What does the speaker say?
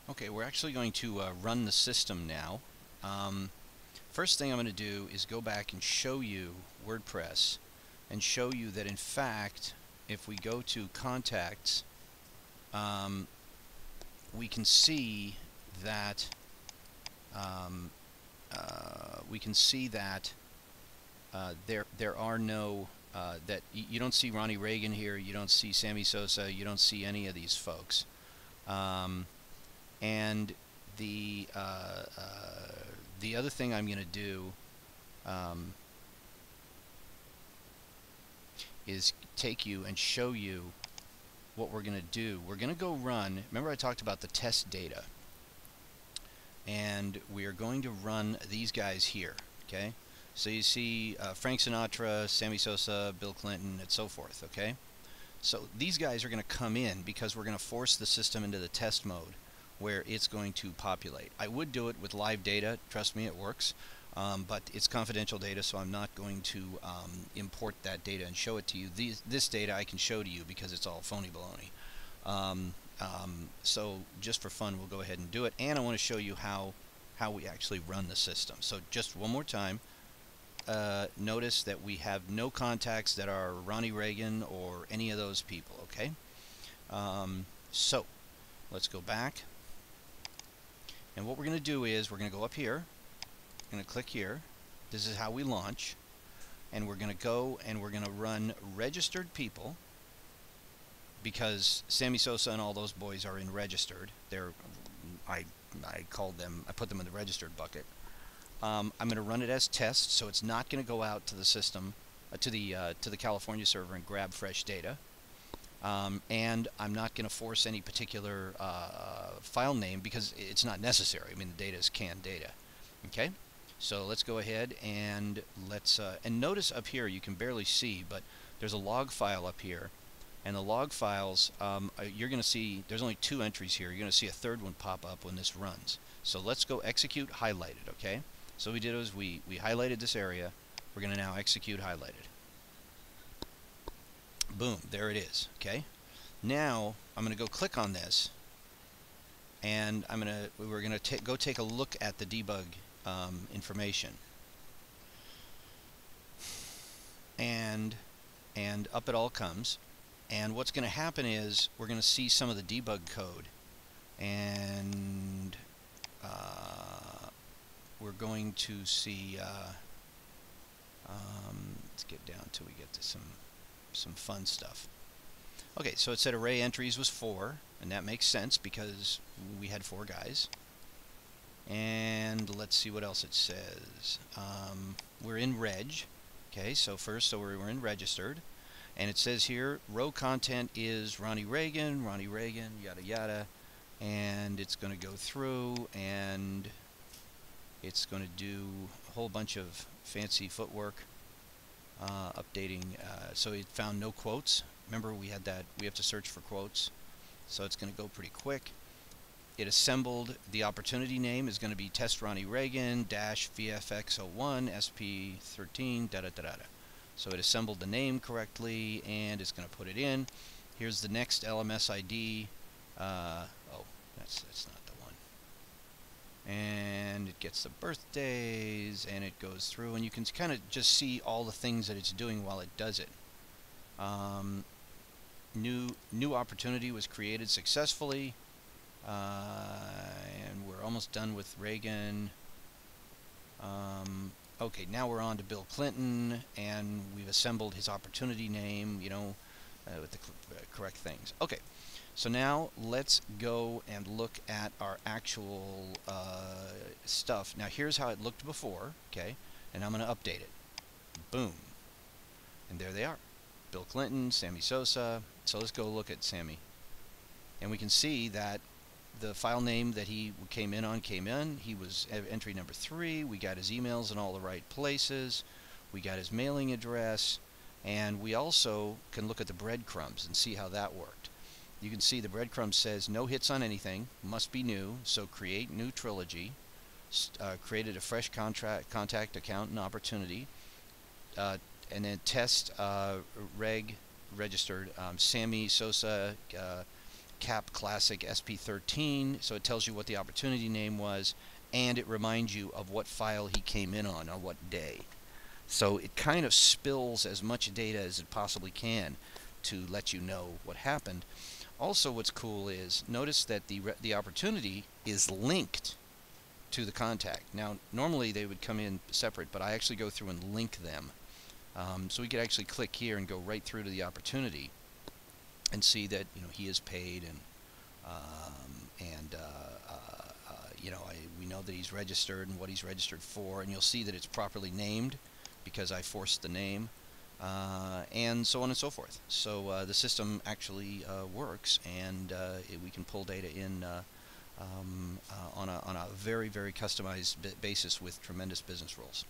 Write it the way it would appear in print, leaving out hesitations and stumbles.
Okay, we're actually going to run the system now. First thing I'm going to do is go back and show you WordPress and show you that in fact if we go to contacts, we can see that there are no that you don't see Ronnie Reagan here, you don't see Sammy Sosa, you don't see any of these folks. And the other thing I'm going to do is take you and show you what we're going to do. We're going to go run. Remember I talked about the test data, and we are going to run these guys here. Okay, so you see Frank Sinatra, Sammy Sosa, Bill Clinton, and so forth. Okay, so these guys are going to come in because we're going to force the system into the test mode where it's going to populate. I would do it with live data, trust me, it works, but it's confidential data, so I'm not going to import that data and show it to you. This data I can show to you because it's all phony baloney. So just for fun, we'll go ahead and do it, and I want to show you how we actually run the system. So just one more time, notice that we have no contacts that are Ronnie Reagan or any of those people, okay? So let's go back. And what we're going to do is we're going to go up here, we're going to click here. This is how we launch. And we're going to go and we're going to run registered people, because Sammy Sosa and all those boys are in registered. I called them, I put them in the registered bucket. I'm going to run it as test, so it's not going to go out to the system, to the California server and grab fresh data. And I'm not going to force any particular file name because it's not necessary. I mean, the data is canned data. Okay, so let's go ahead and let's and notice up here you can barely see, but there's a log file up here, and the log files you're going to see there's only 2 entries here. You're going to see a third one pop up when this runs. So let's go execute highlighted. Okay, so what we did was we highlighted this area. We're going to now execute highlighted. Boom, there it is. Okay, now I'm going to go click on this, and we're going to go take a look at the debug information, and up it all comes. And what's going to happen is we're going to see some of the debug code, and we're going to see. Let's get down till we get to some fun stuff. Okay, so it said array entries was 4, and that makes sense because we had 4 guys. And let's see what else it says. We're in reg. Okay, so we're in registered, and it says here row content is Ronnie Reagan, yada yada, and it's going to go through and it's going to do a whole bunch of fancy footwork. Updating, so it found no quotes. Remember, we had that, we have to search for quotes, so it's going to go pretty quick. It assembled the opportunity name is going to be test Ronnie Reagan -VFX01 SP13 da da da da. So it assembled the name correctly, and it's going to put it in. Here's the next LMS ID. Oh, that's not the one. And it gets the birthdays, and it goes through, and you can kind of just see all the things that it's doing while it does it. New opportunity was created successfully, and we're almost done with Reagan. Okay, now we're on to Bill Clinton, and we've assembled his opportunity name, you know, with the correct things. Okay. So now let's go and look at our actual stuff. Now here's how it looked before, okay? And I'm going to update it. Boom. And there they are. Bill Clinton, Sammy Sosa. So let's go look at Sammy. And we can see that the file name that he came in. He was entry number 3. We got his emails in all the right places. We got his mailing address. And we also can look at the breadcrumbs and see how that worked. You can see the breadcrumb says no hits on anything, must be new, so create new trilogy, created a fresh contact account and opportunity, and then test registered Sammy Sosa Cap Classic SP13, so it tells you what the opportunity name was, and it reminds you of what file he came in on what day. So it kind of spills as much data as it possibly can to let you know what happened. Also, what's cool is notice that the opportunity is linked to the contact. Now, normally they would come in separate, but I actually go through and link them. So we could actually click here and go right through to the opportunity and see that he is paid, and we know that he's registered and what he's registered for, and you'll see that it's properly named because I forced the name, and so on and so forth. So the system actually works, and we can pull data in on a very, very customized basis with tremendous business rules.